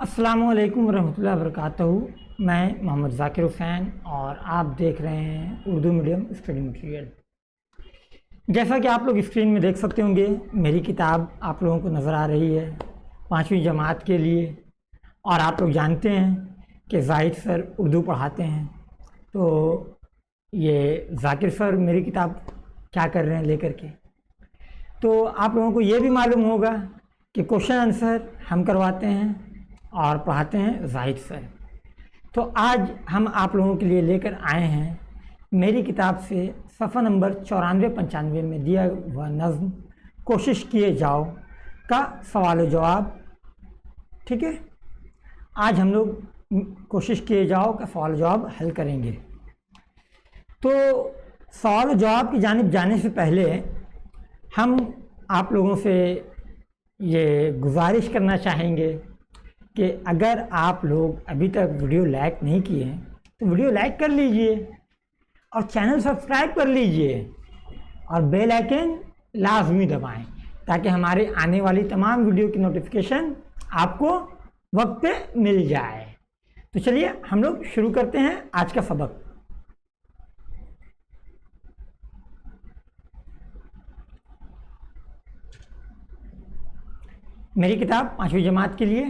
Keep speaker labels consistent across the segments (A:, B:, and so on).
A: السلام علیکم ورحمۃ اللہ وبرکاتہ۔ میں محمد ذاکر حسین اور آپ دیکھ رہے ہیں اردو میڈیم اسٹڈی مٹیریل۔ جیسا کہ آپ لوگ اسکرین میں دیکھ سکتے ہوں گے، میری کتاب آپ لوگوں کو نظر آ رہی ہے 5ویں جماعت کے لیے، اور آپ لوگ جانتے ہیں کہ زاہد سر اردو پڑھاتے ہیں، تو یہ ذاکر سر میری کتاب کیا کر رہے ہیں لے کر کے، تو آپ لوگوں کو یہ بھی معلوم ہوگا کہ کوشچن آنسر ہم کرواتے ہیں اور پڑھاتے ہیں زاہد سر۔ تو آج ہم آپ لوگوں کے لیے لے کر آئے ہیں میری کتاب سے صفحہ نمبر 94-95 میں دیا ہوا نظم کوشش کیے جاؤ کا سوال و جواب۔ ٹھیک ہے، آج ہم لوگ کوشش کیے جاؤ کا سوال و جواب حل کریں گے۔ تو سوال و جواب کی جانب جانے سے پہلے ہم آپ لوگوں سے یہ گزارش کرنا چاہیں گے کہ اگر آپ لوگ ابھی تک ویڈیو لائک نہیں کیے ہیں تو ویڈیو لائک کر لیجئے اور چینل سبسکرائب کر لیجئے اور بیل آئیکن لازمی دبائیں تاکہ ہمارے آنے والی تمام ویڈیو کی نوٹیفیکیشن آپ کو وقت پہ مل جائے۔ تو چلیے ہم لوگ شروع کرتے ہیں آج کا سبق۔ میری کتاب 5ویں جماعت کے لیے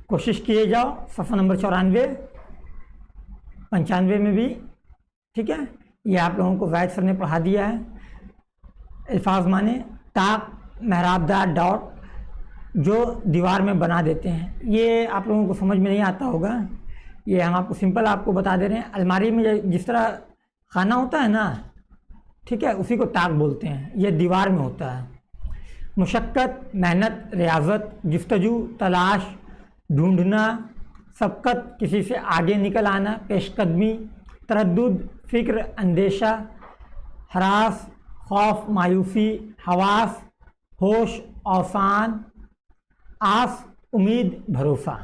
A: کوشش کیے جاؤ صفحہ نمبر 94-95 میں بھی، ٹھیک ہے، یہ آپ لوگوں کو زاہد سر نے پڑھا دیا ہے۔ الفاظ معنی طاق محراب دار ڈاٹ جو دیوار میں بنا دیتے ہیں، یہ آپ لوگوں کو سمجھ میں نہیں آتا ہوگا، یہ ہم آپ کو سمپل آپ کو بتا دے رہے ہیں۔ الماری میں جس طرح خانہ ہوتا ہے نا، ٹھیک ہے، اسی کو طاق بولتے ہیں، یہ دیوار میں ہوتا ہے۔ مشقت محنت ریاضت جستجو تلاش ڈھونڈنا سبقت کسی سے آگے نکل آنا پیش قدمی تردد فکر اندیشہ ہراس خوف مایوسی حواس ہوش اوسان آس امید بھروسہ۔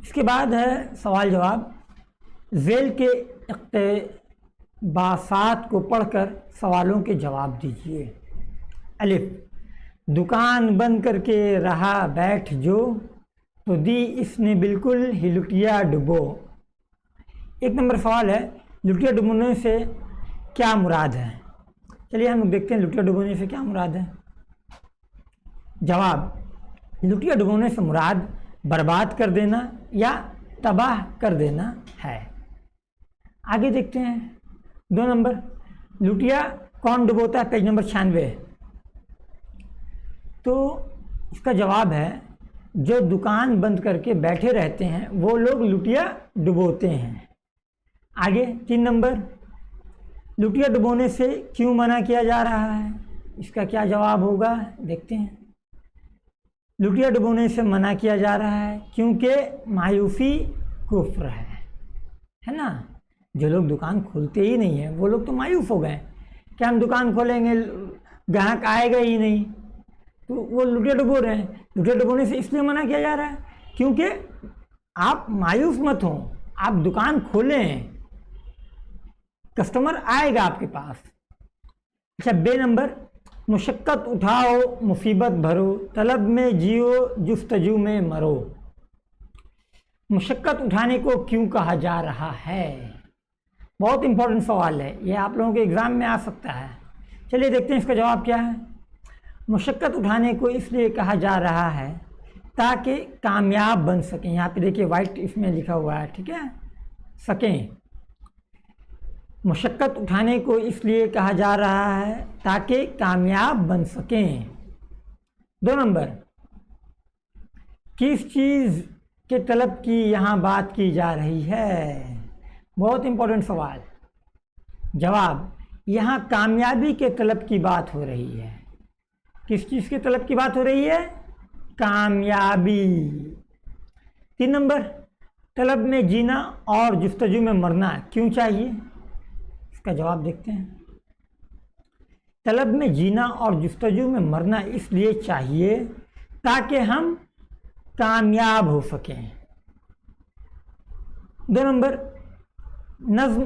A: اس کے بعد ہے سوال جواب۔ ذیل کے اقتباسات کو پڑھ کر سوالوں کے جواب دیجیے۔ الف، دکان بند کر کے رہا بیٹھ جو تو دی اس نے بالکل ہی لٹیا ڈبو۔ 1 نمبر سوال ہے، لٹیا ڈبونے سے کیا مراد ہے؟ چلیے ہم دیکھتے ہیں لٹیا ڈبونے سے کیا مراد ہے۔ جواب، لٹیا ڈبونے سے مراد برباد کر دینا یا تباہ کر دینا ہے۔ آگے دیکھتے ہیں 2 نمبر، لٹیا کون ڈبوتا ہے؟ Page number 96۔ تو اس کا جواب ہے جو دکان بند کر کے بیٹھے رہتے ہیں وہ لوگ لٹیا ڈبوتے ہیں۔ آگے 3 نمبر، لٹیا ڈبونے سے کیوں منع کیا جا رہا ہے؟ اس کا کیا جواب ہوگا دیکھتے ہیں۔ لٹیا ڈبونے سے منع کیا جا رہا ہے کیونکہ مایوسی کفر ہے نا، جو لوگ دکان کھولتے ہی نہیں ہیں وہ لوگ تو مایوس ہو گئے کہ ہم دکان کھولیں گے گاہک آئے گا ہی نہیں، تو وہ لٹیا ڈبو رہے ہیں۔ لٹیا ڈبونے سے اس لیے منع کیا جا رہا ہے کیونکہ آپ مایوس مت ہوں، آپ دکان کھولیں، کسٹمر آئے گا آپ کے پاس۔ اچھا 2 نمبر، مشقت اٹھاؤ مصیبت بھرو طلب میں جیو جستجو میں مرو۔ مشقت اٹھانے کو کیوں کہا جا رہا ہے؟ بہت امپورٹنٹ سوال ہے، یہ آپ لوگوں کے ایگزام میں آ سکتا ہے۔ چلیے دیکھتے ہیں اس کا جواب کیا ہے۔ مشقت اٹھانے کو اس لیے کہا جا رہا ہے تاکہ کامیاب بن سکیں۔ یہاں پہ دیکھیے وائٹ اس میں لکھا ہوا ہے، ٹھیک ہے، سکیں۔ مشقت اٹھانے کو اس لیے کہا جا رہا ہے تاکہ کامیاب بن سکیں۔ 2 نمبر، کس چیز کے طلب کی یہاں بات کی جا رہی ہے؟ بہت امپورٹنٹ سوال۔ جواب، یہاں کامیابی کے طلب کی بات ہو رہی ہے۔ کس چیز کے طلب کی بات ہو رہی ہے؟ کامیابی۔ 3 نمبر، طلب میں جینا اور جستجو میں مرنا کیوں چاہیے؟ اس کا جواب دیکھتے ہیں۔ طلب میں جینا اور جستجو میں مرنا اس لیے چاہیے تاکہ ہم کامیاب ہو سکیں۔ 2 نمبر، نظم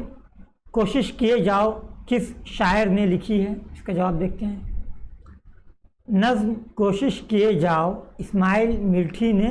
A: کوشش کیے جاؤ کس شاعر نے لکھی ہے؟ اس کا جواب دیکھتے ہیں۔ نظم کوشش کیے جاؤ اسماعیل مرٹھی نے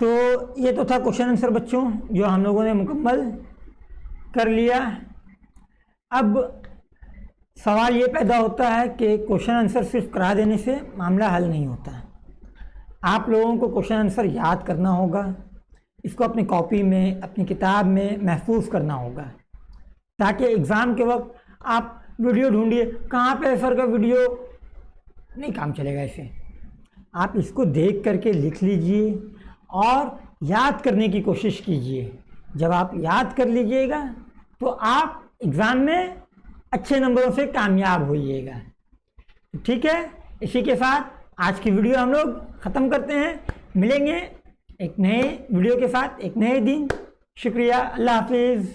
A: تو یہ تو تھا کوشچن آنسر بچوں جو ہم لوگوں نے مکمل کر لیا. اب سوال یہ پیدا ہوتا ہے کہ کوشچن آنسر صرف کرا دینے سے معاملہ حل نہیں ہوتا. آپ لوگوں کو کوشچن آنسر یاد کرنا ہوگا، اس کو اپنی کاپی میں اپنی کتاب میں محفوظ کرنا ہوگا تاکہ ایگزام کے وقت آپ ویڈیو ڈھونڈیے کہاں پہ سر کا ویڈیو، نہیں کام چلے گا. ایسے آپ اس کو دیکھ کر کے لکھ لیجئے اور یاد کرنے کی کوشش کیجئے. جب آپ یاد کر لیجئے گا تو آپ ایگزام میں اچھے نمبروں سے کامیاب ہوئیے گا. ٹھیک ہے، اسی کے ساتھ آج کی ویڈیو ہم لوگ ختم کرتے ہیں. ملیں گے ایک نئے ویڈیو کے ساتھ ایک نئے دن. شکریہ، اللہ حافظ.